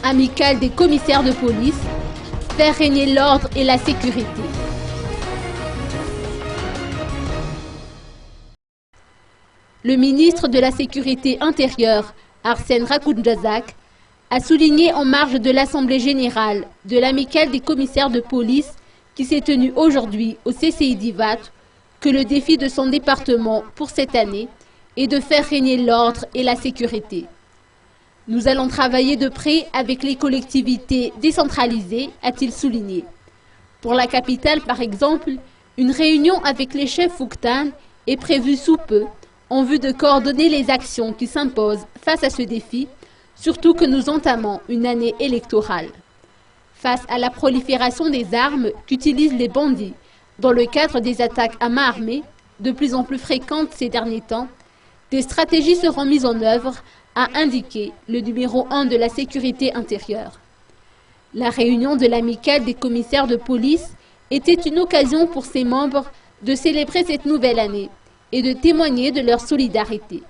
Amicale des commissaires de police, faire régner l'ordre et la sécurité. Le ministre de la Sécurité intérieure, Arsène Rakoundjazak, a souligné en marge de l'Assemblée générale de l'Amicale des commissaires de police qui s'est tenue aujourd'hui au CCI d'Ivat que le défi de son département pour cette année est de faire régner l'ordre et la sécurité. Nous allons travailler de près avec les collectivités décentralisées, a-t-il souligné. Pour la capitale, par exemple, une réunion avec les chefs Fouktan est prévue sous peu en vue de coordonner les actions qui s'imposent face à ce défi, surtout que nous entamons une année électorale. Face à la prolifération des armes qu'utilisent les bandits dans le cadre des attaques à main armée, de plus en plus fréquentes ces derniers temps, des stratégies seront mises en œuvre, a indiqué le numéro 1 de la sécurité intérieure. La réunion de l'amicale des commissaires de police était une occasion pour ses membres de célébrer cette nouvelle année et de témoigner de leur solidarité.